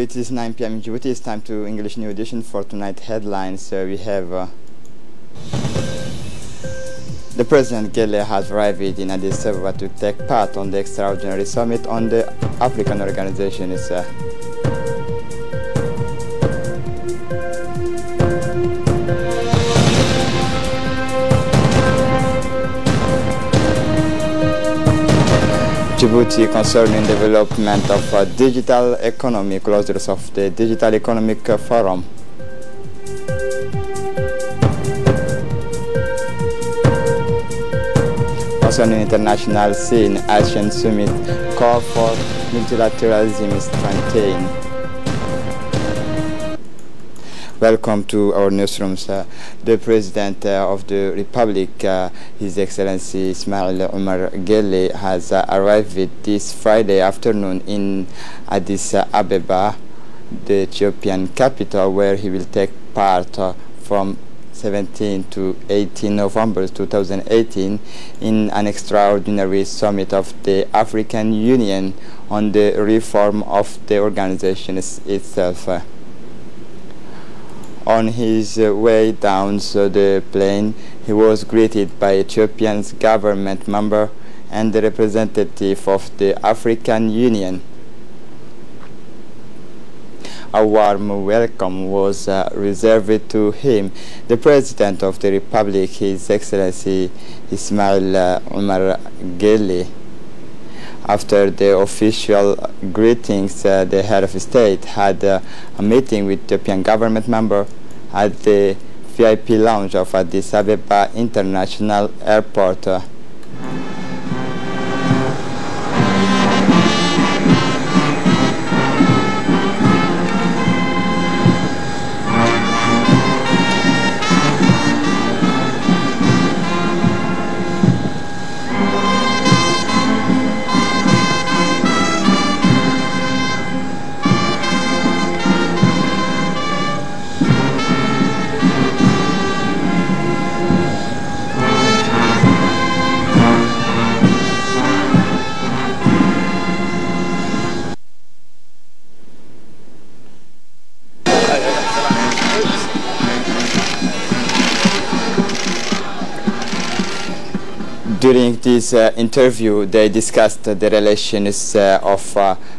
it is 9 p.m. in Djibouti. It's time to English New Edition for tonight headlines. We have the President Gele has arrived in Addis Ababa to take part on the extraordinary summit on the African Organization. Djibouti concerning development of digital economy, closures of the Digital Economic Forum. Concerning international scene, Asian Summit call for multilateralism is strengthened. Welcome to our newsrooms. The President of the Republic, His Excellency Ismail Omar Gelle, has arrived this Friday afternoon in Addis Ababa, the Ethiopian capital, where he will take part from 17 to 18 November 2018 in an extraordinary summit of the African Union on the reform of the organization itself. On his way down the plane, he was greeted by Ethiopian's government member and the representative of the African Union. A warm welcome was reserved to him. The President of the Republic, His Excellency Ismail Omar Gelle. After the official greetings, the head of state had a meeting with Ethiopian government member at the VIP lounge of Addis Ababa International Airport. During this interview, they discussed the relations of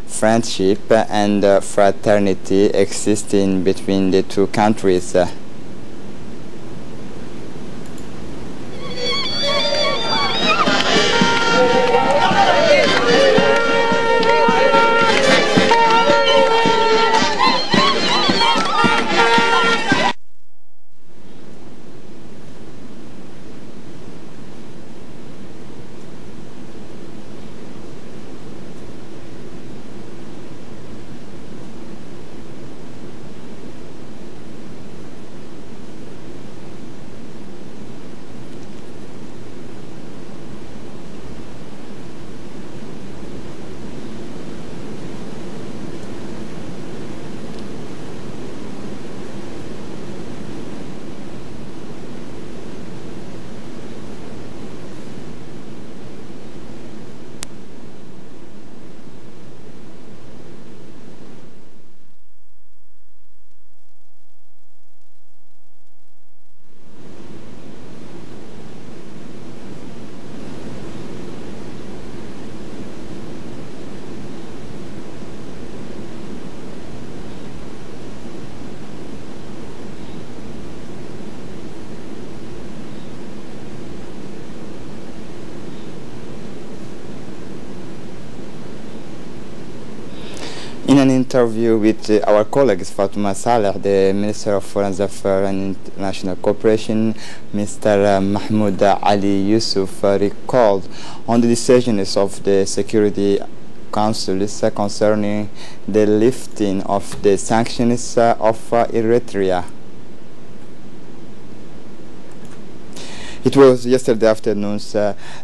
friendship and fraternity existing between the two countries. In an interview with our colleagues Fatuma Saleh, the Minister of Foreign Affairs and International Cooperation, Mr. Mahmoud Ali Yusuf recalled on the decisions of the Security Council concerning the lifting of the sanctions of Eritrea. It was yesterday afternoon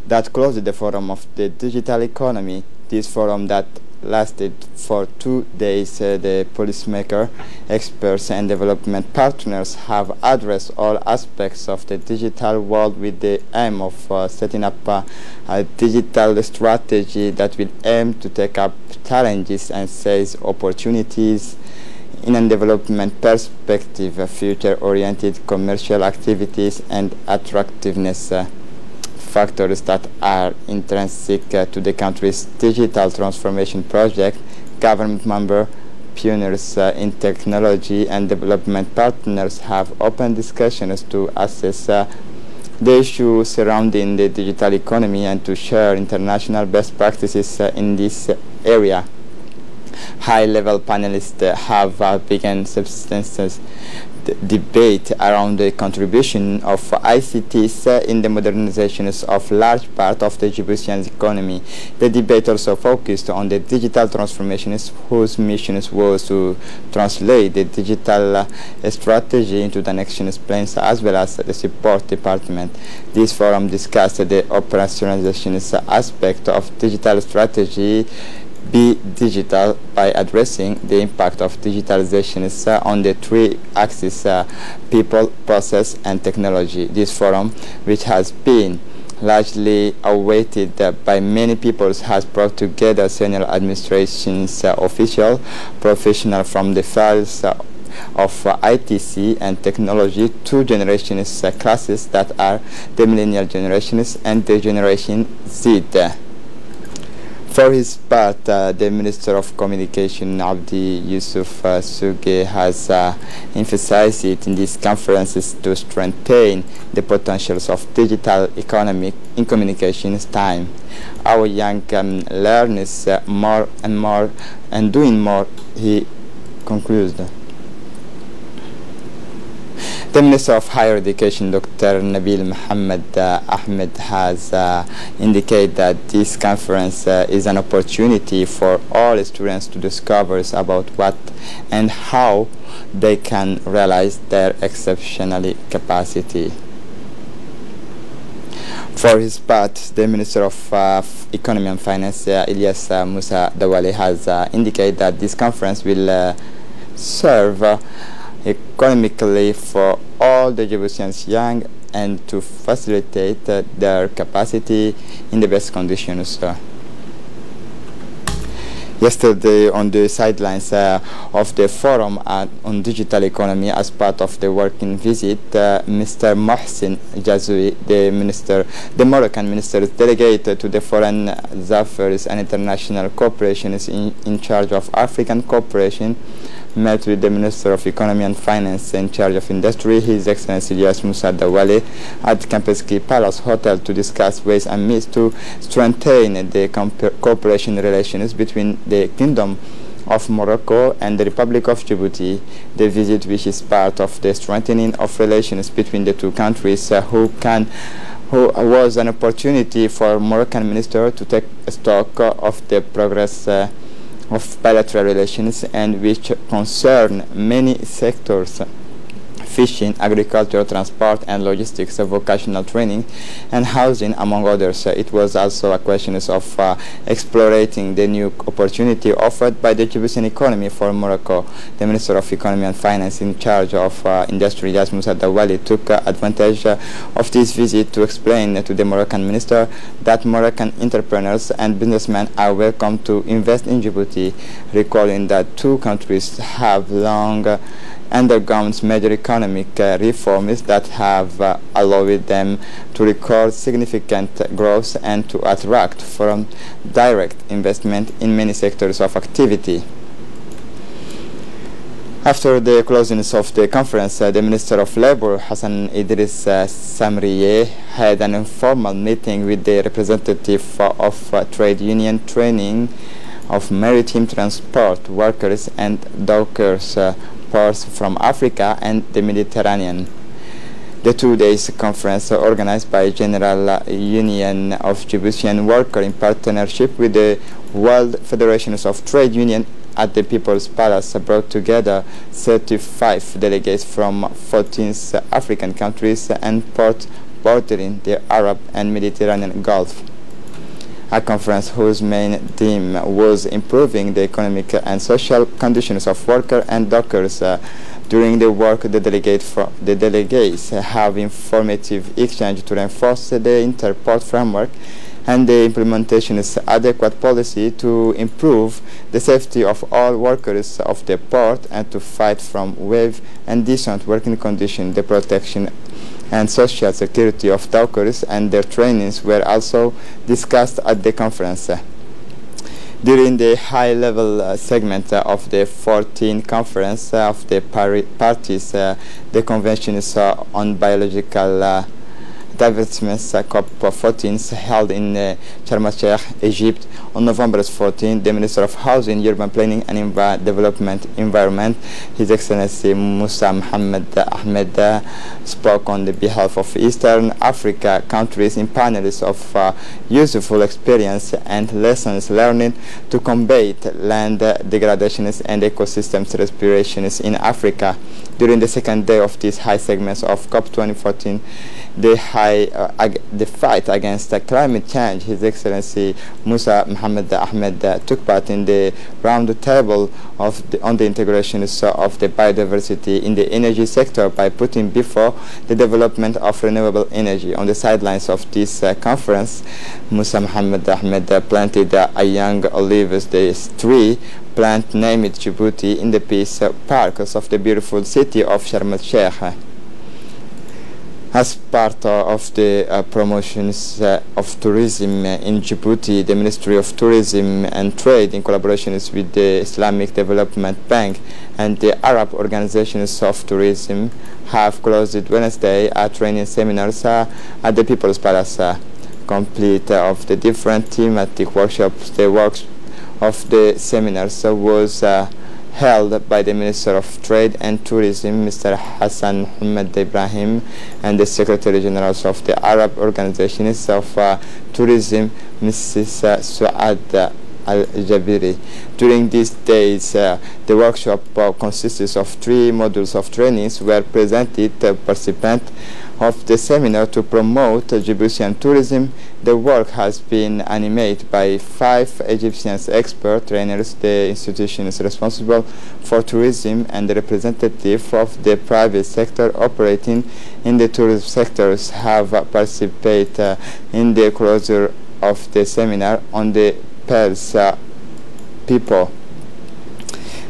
that closed the forum of the digital economy. This forum that lasted for 2 days. The policymaker, experts and development partners have addressed all aspects of the digital world with the aim of setting up a digital strategy that will aim to take up challenges and seize opportunities in a development perspective, future-oriented commercial activities and attractiveness factors that are intrinsic to the country's digital transformation project. Government member, pioneers in technology and development partners have open discussions to assess the issues surrounding the digital economy and to share international best practices in this area. High-level panelists have begun substantial debate around the contribution of ICTs in the modernizations of large part of the Djiboutian economy. The debate also focused on the digital transformations whose mission was to translate the digital strategy into the nation's plans as well as the support department. This forum discussed the operationalization aspect of digital strategy be digital by addressing the impact of digitalization on the three axes people, process and technology. This forum, which has been largely awaited by many people, has brought together senior administrations officials, professionals from the fields of ITC and technology, two generations classes that are the millennial generations and the generation Z. For his part, the Minister of Communication, Abdi Yusuf Suge, has emphasized it in these conferences to strengthen the potentials of digital economy in communications time. Our young learners more and more and doing more, he concludes. The Minister of Higher Education, Dr. Nabil Mohammed Ahmed, has indicated that this conference is an opportunity for all students to discover about what and how they can realize their exceptional capacity. For his part, the Minister of Economy and Finance, Ilyas Musa Dawali, has indicated that this conference will serve economically for all the Djiboutians young and to facilitate their capacity in the best conditions. Yesterday, on the sidelines of the forum on digital economy, as part of the working visit, Mr. Mohsin Jazoui, the Moroccan minister delegate to the Foreign Affairs and International Cooperation, is in charge of African cooperation, met with the Minister of Economy and Finance in charge of Industry, His Excellency Ilyas Musa Dawali, at Campeski Palace Hotel to discuss ways and means to strengthen the cooperation relations between the Kingdom of Morocco and the Republic of Djibouti. The visit, which is part of the strengthening of relations between the two countries, who was an opportunity for Moroccan minister to take stock of the progress of bilateral relations and which concern many sectors: fishing, agriculture, transport and logistics, vocational training and housing, among others. It was also a question of exploring the new opportunity offered by the Djiboutian economy for Morocco. The Minister of Economy and Finance in charge of Industry, Ilyas Musa Dawali, took advantage of this visit to explain to the Moroccan minister that Moroccan entrepreneurs and businessmen are welcome to invest in Djibouti, recalling that two countries have long undergone major economic reforms that have allowed them to record significant growth and to attract foreign direct investment in many sectors of activity. After the closing of the conference, the Minister of Labour, Hassan Idris Samriye, had an informal meeting with the representative of trade union training of maritime transport workers and dockers, ports from Africa and the Mediterranean. The 2 days conference, organized by General Union of Djiboutian Workers in partnership with the World Federations of Trade Union at the People's Palace, brought together 35 delegates from 14 African countries and ports bordering the Arab and Mediterranean Gulf. A conference whose main theme was improving the economic and social conditions of workers and dockers. During the work, the delegates have informative exchange to reinforce the interport framework and the implementation is adequate policy to improve the safety of all workers of the port and to fight from wave and decent working conditions. The protection and social security of dockers and their trainings were also discussed at the conference. During the high-level segment of the 14th conference of the parties, the convention is on biological divestments COP14 held in Sharm el-Sheikh, Egypt on November 14. The Minister of Housing, Urban Planning and Development Environment, His Excellency Musa Mohammed Ahmed, spoke on the behalf of Eastern Africa countries in panels of useful experience and lessons learned to combat land degradations and ecosystems respirations in Africa. During the second day of these high segments of COP 2014, the fight against climate change, His Excellency Musa Mohammed Ahmed took part in the round table on the integration of the biodiversity in the energy sector by putting before the development of renewable energy. On the sidelines of this conference, Musa Mohammed Ahmed planted a young olive tree plant named Djibouti in the peace parks of the beautiful city of Sharm el-Sheikh. As part of the promotions of tourism in Djibouti, the Ministry of Tourism and Trade, in collaboration with the Islamic Development Bank and the Arab Organizations of Tourism, have closed Wednesday a training seminars at the People's Palace. Complete of the different thematic workshops, the works of the seminars was held by the Minister of Trade and Tourism, Mr. Hassan Mohammed Ibrahim, and the Secretary General of the Arab Organizations of Tourism, Mrs. Suad Al-Jabiri. During these days, the workshop consists of 3 modules of trainings were presented to participants of the seminar to promote Djiboutian tourism. The work has been animated by 5 Egyptian expert trainers. The institution is responsible for tourism and the representative of the private sector operating in the tourism sectors have participated in the closure of the seminar on the Pairs people.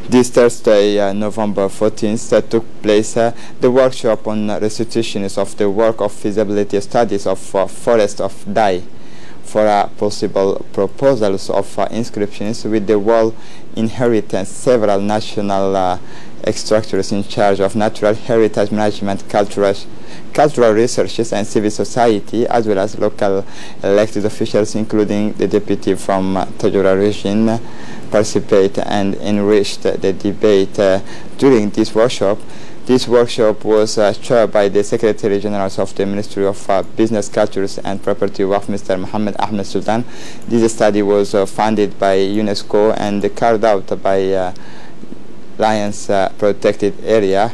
This Thursday, November 14th, took place the workshop on restitutions of the work of feasibility studies of Forest of Dai for possible proposals of inscriptions with the World Inheritance. Several national structures in charge of natural heritage management, cultural researches and civil society, as well as local elected officials, including the deputy from Tajura region, participate and enriched the debate during this workshop. This workshop was chaired by the Secretary General of the Ministry of Business, Cultures and Property of Mr. Mohammed Ahmed Sultan. This study was funded by UNESCO and carried out by Lions Protected Area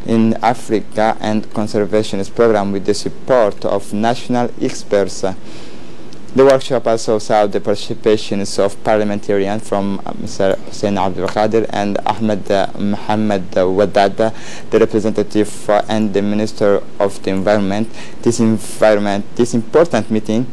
in Africa and Conservationist Program with the support of national experts. The workshop also saw the participations of parliamentarians from Mr. Hussein Abdul Qadir and Ahmed Mohammed Wadad, the representative and the Minister of the Environment. This important meeting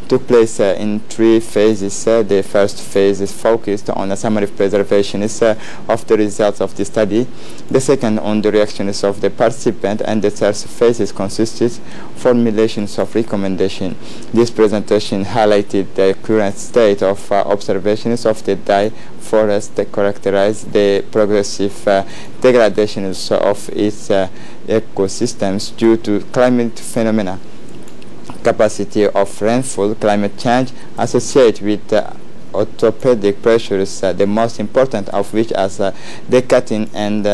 took place in 3 phases. The first phase is focused on a summary of preservations of the results of the study. The second on the reactions of the participant, and the third phase consisted formulations of recommendation. This presentation highlighted the current state of observations of the Dai forest that characterize the progressive degradations of its ecosystems due to climate phenomena, capacity of rainfall, climate change associated with orthopedic pressures, the most important of which are the cutting and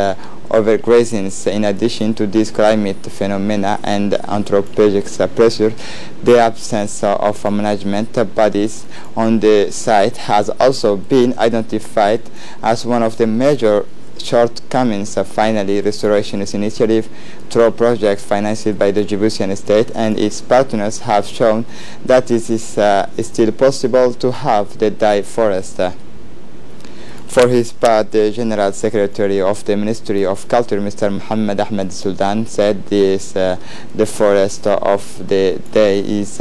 overgrazing. In addition to these climate phenomena and anthropogenic pressure, the absence of management bodies on the site has also been identified as one of the major shortcomings. Finally, Restoration Initiative, through projects financed by the Djiboutian state and its partners, have shown that it is still possible to have the Dai forest. For his part, the General Secretary of the Ministry of Culture, Mr. Mohammed Ahmed Sultan, said the forest of the Dai is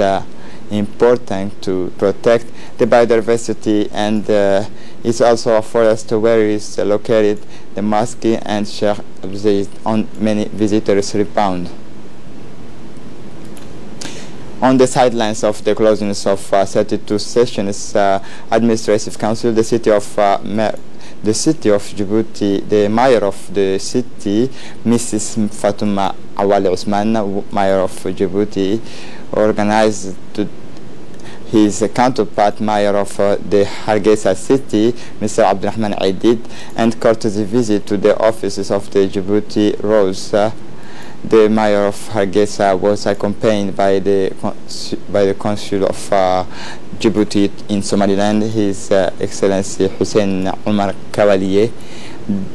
important to protect the biodiversity, and it's also a forest where is located the mosque and Sheikh Abdulaziz on many visitors rebound. On the sidelines of the closeness of 32 sessions administrative council, the city of Djibouti, the mayor of the city, Mrs. Fatuma Awali Usman, mayor of Djibouti, organized his counterpart, mayor of the Hargeisa city, Mr. Abdurrahman Aidid, and courtesy visit to the offices of the Djibouti Rose. The mayor of Hargeisa was accompanied by the consul of Djibouti in Somaliland, His Excellency Hussein Omar Kawaliye.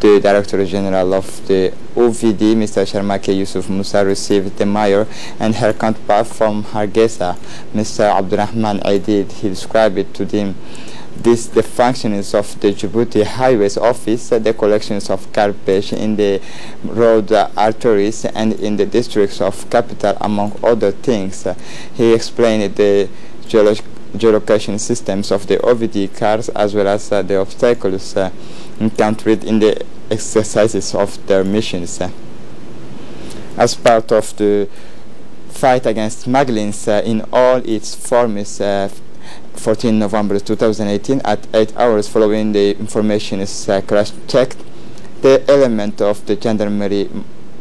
The Director General of the OVD, Mr. Sharmake Yusuf Musa, received the mayor and her counterpart from Hargeisa, Mr. Abdurrahman Aidid. He described it to them. The functions of the Djibouti Highways Office, the collections of garbage in the road arteries and in the districts of capital, among other things. He explained the geolocation systems of the OVD cars as well as the obstacles encountered in the exercises of their missions. As part of the fight against smuggling in all its forms, 14 November 2018, at 8 hours following the information is crash-checked, the element of the gendarmerie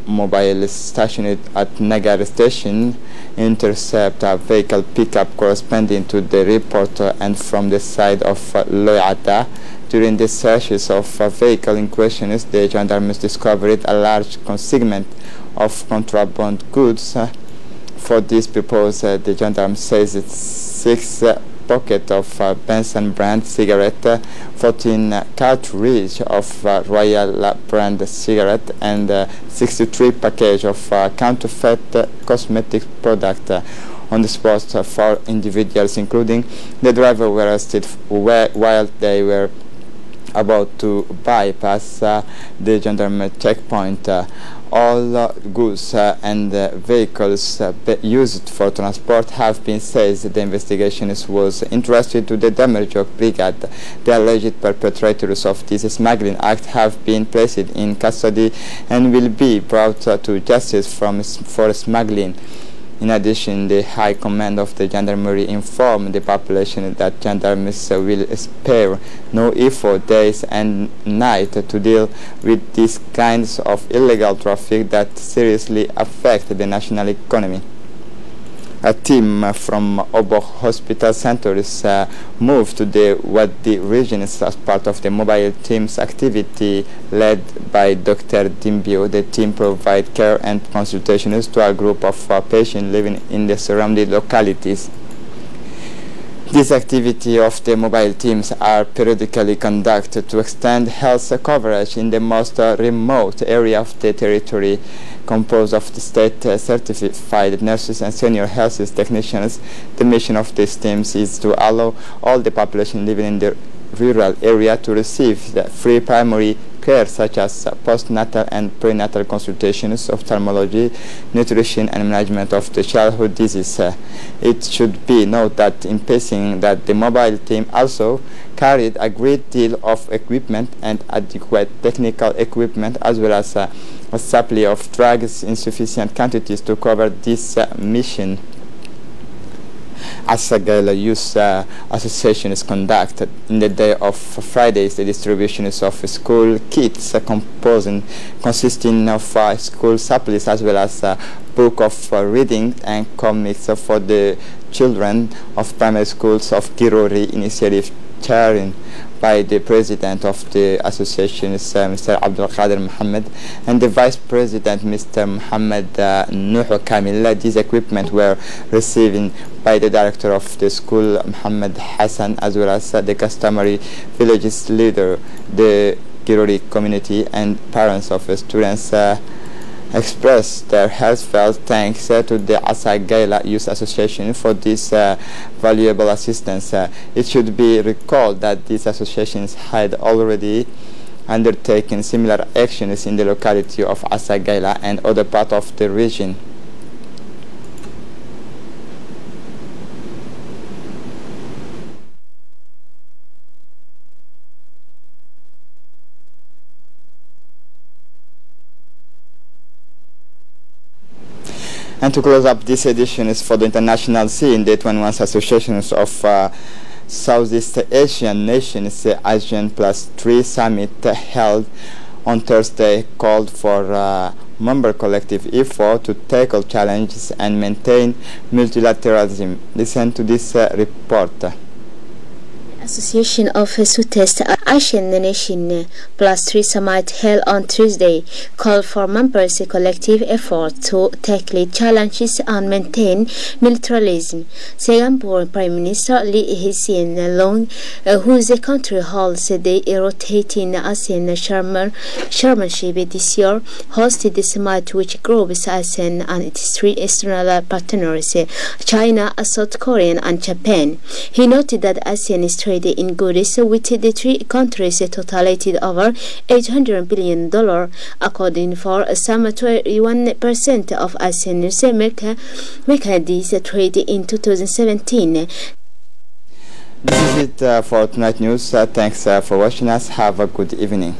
mobile stationed at Nagar station intercept a vehicle pickup corresponding to the report and from the side of Loyata. During the searches of a vehicle in question, the gendarmes discovered a large consignment of contraband goods. For this purpose, the gendarme says it's 6 pocket of Benson brand cigarette, 14 cartridge of Royal brand cigarette, and 63 package of counterfeit cosmetic product. On the spot, 4 individuals, including the driver, were arrested while they were about to bypass the gendarme checkpoint. All goods and vehicles used for transport have been seized. The investigation was entrusted to the Damerjok Brigade. The alleged perpetrators of this smuggling act have been placed in custody and will be brought to justice for smuggling. In addition, the High Command of the Gendarmerie informed the population that gendarmes will spare no effort days and night to deal with these kinds of illegal traffic that seriously affect the national economy. A team from Obok Hospital Center is moved to the Wadi region as part of the mobile team's activity led by Dr. Dimbio. The team provides care and consultations to a group of patients living in the surrounding localities. This activity of the mobile teams are periodically conducted to extend health coverage in the most remote area of the territory, composed of the state certified nurses and senior health technicians. The mission of these teams is to allow all the population living in the rural area to receive the free primary care such as postnatal and prenatal consultations, ophthalmology, nutrition and management of the childhood disease. It should be noted that in passing that the mobile team also carried a great deal of equipment and adequate technical equipment as well as a supply of drugs in sufficient quantities to cover this mission. Asagaila Youth Association is conducted in the day of Fridays. The distribution is of school kits consisting of school supplies as well as a book of reading and comics for the children of primary schools of Girori initiative chaired by the president of the association, Mr. Abdul Qadir Muhammad, and the vice president, Mr. Muhammad Nuhu Kamil. These equipment were received by the director of the school, Muhammad Hassan, as well as the customary villages leader, the Girori community, and parents of the students. Expressed their heartfelt thanks to the Asagaila Youth Association for this valuable assistance. It should be recalled that these associations had already undertaken similar actions in the locality of Asagaila and other parts of the region. And to close up this edition is for the international scene, the 21st associations of Southeast Asian nations, ASEAN Plus 3 summit held on Thursday called for member collective effort to tackle challenges and maintain multilateralism. Listen to this report. Association of Southeast Asian Nation Plus 3 Summit held on Tuesday called for members' collective effort to tackle challenges and maintain multilateralism. Singapore Prime Minister Lee Hsien Loong, whose country holds the rotating ASEAN chairmanship this year, hosted the summit, which groups ASEAN and its three external partners, China, South Korea, and Japan. He noted that ASEAN is in goods with the three countries totalized over $800 billion, according for some 21% of ASEAN's merchandise trade in 2017. This is it for tonight's news. Thanks for watching us. Have a good evening.